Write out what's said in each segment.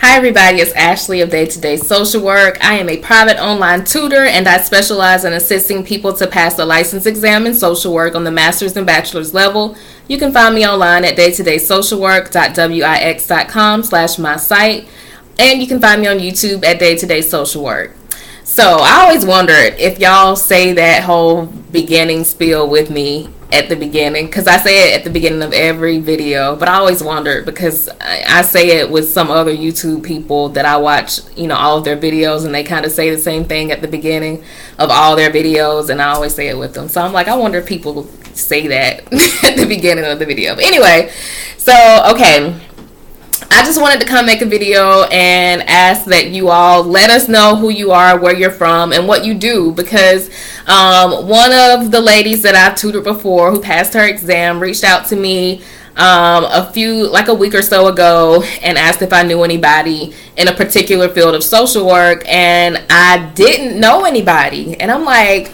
Hi everybody, it's Ashley of Day to Day Social Work. I am a private online tutor and I specialize in assisting people to pass the license exam in social work on the master's and bachelor's level. You can find me online at daytodaysocialwork.wix.com/my site, and you can find me on YouTube at Day to Day Social Work. So I always wondered if y'all say that whole beginning spiel with me at the beginning, because I say it at the beginning of every video, but I always wondered because I say it with some other YouTube people that I watch, all of their videos, and they kind of say the same thing at the beginning of all their videos, and I always say it with them. So I'm like, I wonder if people say that at the beginning of the video. But anyway, okay. I just wanted to come make a video and ask that you all let us know who you are, where you're from, and what you do, because one of the ladies that I've tutored before who passed her exam reached out to me a week or so ago and asked if I knew anybody in a particular field of social work, and I didn't know anybody. And I'm like,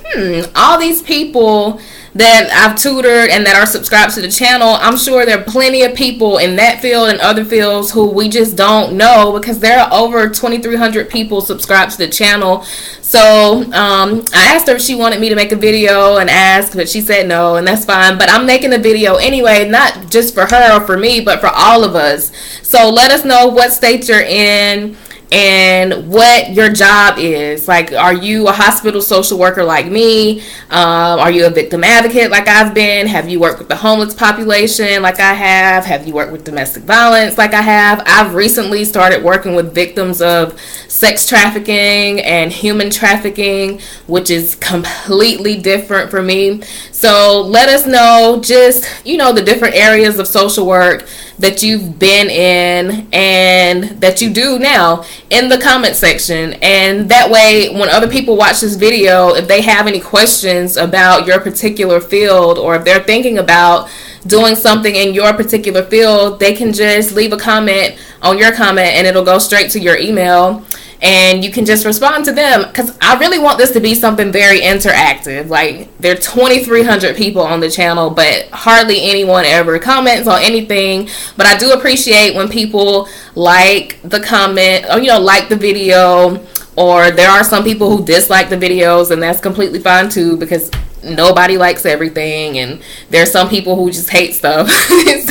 all these people that I've tutored and that are subscribed to the channel, I'm sure there are plenty of people in that field and other fields who we just don't know, because there are over 2,300 people subscribed to the channel. So I asked her if she wanted me to make a video and ask, but she said no, and that's fine. But I'm making a video anyway, not just for her or for me, but for all of us. So let us know what state you're in and what your job is. Like, are you a hospital social worker like me? Are you a victim advocate like I've been? Have you worked with the homeless population like I have? Have you worked with domestic violence like I have? I've recently started working with victims of sex trafficking and human trafficking, which is completely different for me. So let us know just, the different areas of social work that you've been in and that you do now in the comment section. And that way, when other people watch this video, if they have any questions about your particular field, or if they're thinking about doing something in your particular field, they can just leave a comment on your comment and it'll go straight to your email. And you can just respond to them, because I really want this to be something very interactive. Like, there are 2,300 people on the channel, but hardly anyone ever comments on anything. But I do appreciate when people like the comment, or like the video, or there are some people who dislike the videos, and that's completely fine too, because nobody likes everything, and there's some people who just hate stuff.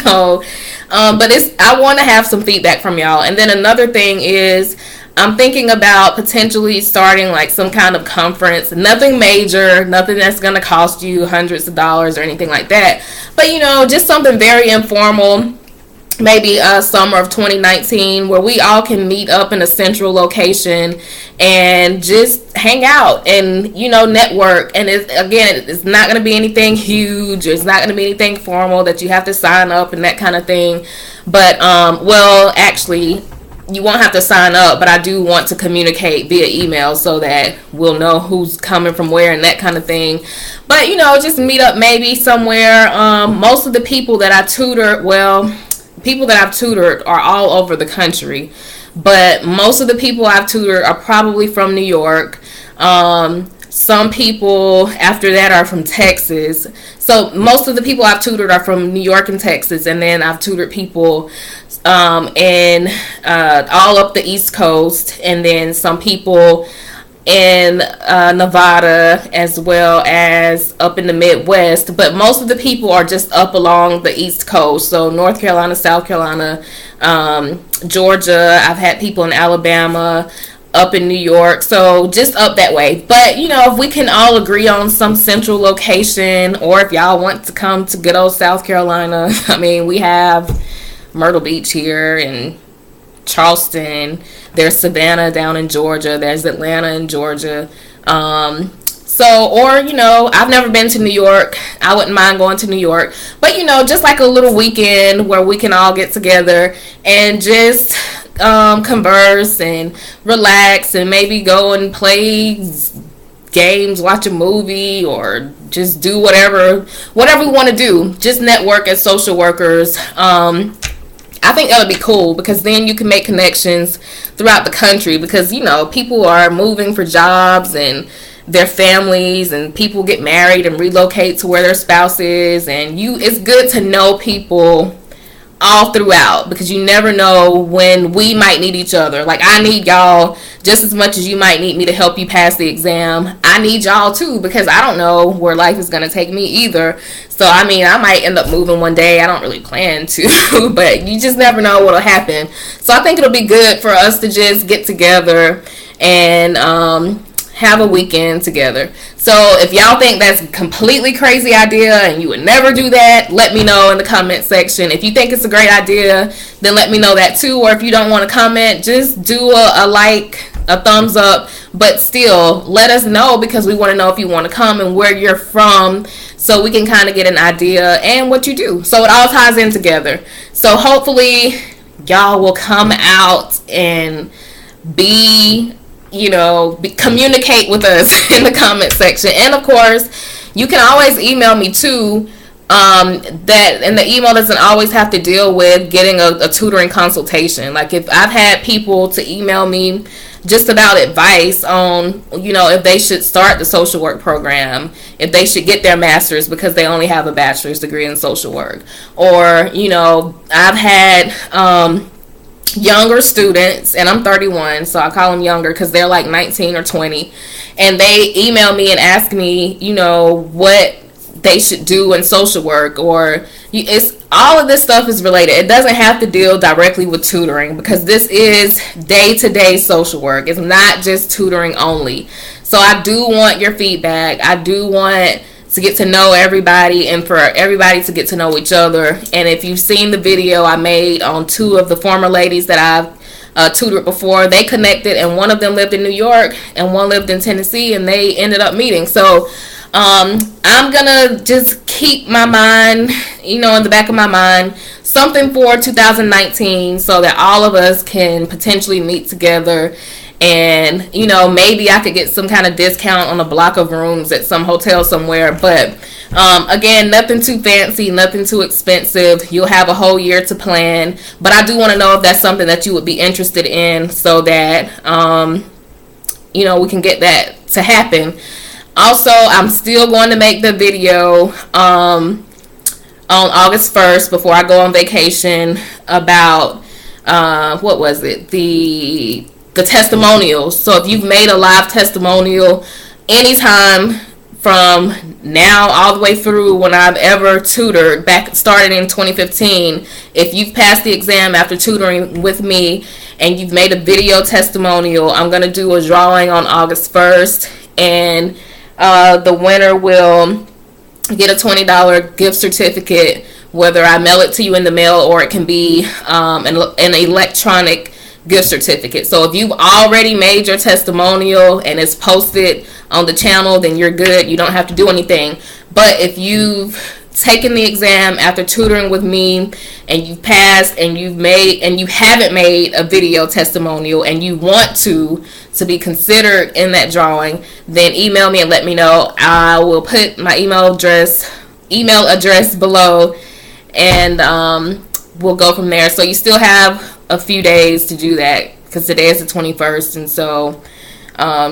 So but I want to have some feedback from y'all. And then another thing is, I'm thinking about potentially starting like some kind of conference. Nothing major, nothing that's going to cost you hundreds of dollars or anything like that. But, just something very informal. Maybe summer of 2019, where we all can meet up in a central location and just hang out and, network. And it's not going to be anything huge. It's not going to be anything formal that you have to sign up and that kind of thing. But, actually, you won't have to sign up, but I do want to communicate via email so that we'll know who's coming from where and that kind of thing. But, just meet up maybe somewhere. Most of the people that I tutor, people that I've tutored are all over the country, but most of the people I've tutored are probably from New York. Some people after that are from Texas. So most of the people I've tutored are from New York and Texas, and then I've tutored people in all up the East Coast, and then some people in Nevada, as well as up in the Midwest. But most of the people are just up along the East Coast, so North Carolina, South Carolina, Georgia. I've had people in Alabama, up in New York, so just up that way. But if we can all agree on some central location, or if y'all want to come to good old South Carolina, we have Myrtle Beach here, and Charleston, there's Savannah down in Georgia, there's Atlanta in Georgia. I've never been to New York. I wouldn't mind going to New York, but just like a little weekend where we can all get together and just converse and relax, and maybe go and play games, watch a movie, or just do whatever we want to do. Just network as social workers. I think that would be cool, because then you can make connections throughout the country, because people are moving for jobs and their families, and people get married and relocate to where their spouse is, and it's good to know people all throughout, because you never know when we might need each other. Like, I need y'all just as much as you might need me to help you pass the exam. I need y'all too, because I don't know where life is going to take me either. So, I mean, I might end up moving one day. I don't really plan to, but you just never know what'll happen. So I think it'll be good for us to just get together and have a weekend together. So if y'all think that's a completely crazy idea and you would never do that, let me know in the comment section. If you think it's a great idea, then let me know that too. Or if you don't want to comment, just do a like, a thumbs up, but still let us know, because we want to know if you want to come and where you're from, so we can kind of get an idea and what you do. So it all ties in together. So hopefully y'all will come out and communicate with us in the comment section. And of course, you can always email me too. And the email doesn't always have to deal with getting a tutoring consultation. Like, if I've had people to email me just about advice on, if they should start the social work program, if they should get their master's because they only have a bachelor's degree in social work, or I've had younger students, and I'm 31, so I call them younger because they're like 19 or 20, and they email me and ask me, what they should do in social work, or it's all of this stuff is related. It doesn't have to deal directly with tutoring, because this is day-to-day social work. It's not just tutoring only. So I do want your feedback. I do want to get to know everybody, and for everybody to get to know each other. And if you've seen the video I made on 2 of the former ladies that I've tutored before, they connected, and one of them lived in New York and one lived in Tennessee, and they ended up meeting. So I'm gonna just keep my mind, in the back of my mind, something for 2019, so that all of us can potentially meet together. And maybe I could get some kind of discount on a block of rooms at some hotel somewhere. But again, nothing too fancy, nothing too expensive. You'll have a whole year to plan, but I do want to know if that's something that you would be interested in, so that we can get that to happen. Also, I'm still going to make the video on August 1st, before I go on vacation, about the testimonials. So if you've made a live testimonial anytime from now all the way through when I've ever tutored, started in 2015, if you've passed the exam after tutoring with me and you've made a video testimonial, I'm going to do a drawing on August 1st, and the winner will get a $20 gift certificate, whether I mail it to you in the mail or it can be an electronic gift certificate. So if you've already made your testimonial and it's posted on the channel, then you're good. You don't have to do anything. But if you've taken the exam after tutoring with me and you've passed and you haven't made a video testimonial and you want to be considered in that drawing, then email me and let me know. I will put my email address below, and we'll go from there. So you still have a few days to do that, because today is the 21st, and so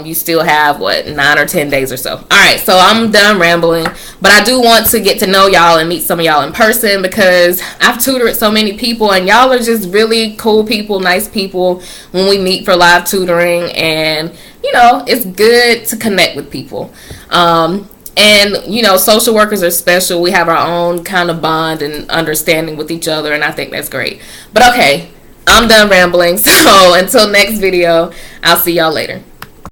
you still have 9 or 10 days or so. Alright, so I'm done rambling, but I do want to get to know y'all and meet some of y'all in person, because I've tutored so many people, and y'all are just really cool people, nice people when we meet for live tutoring, and it's good to connect with people. And social workers are special. We have our own kind of bond and understanding with each other, and I think that's great. But okay, I'm done rambling. So until next video, I'll see y'all later.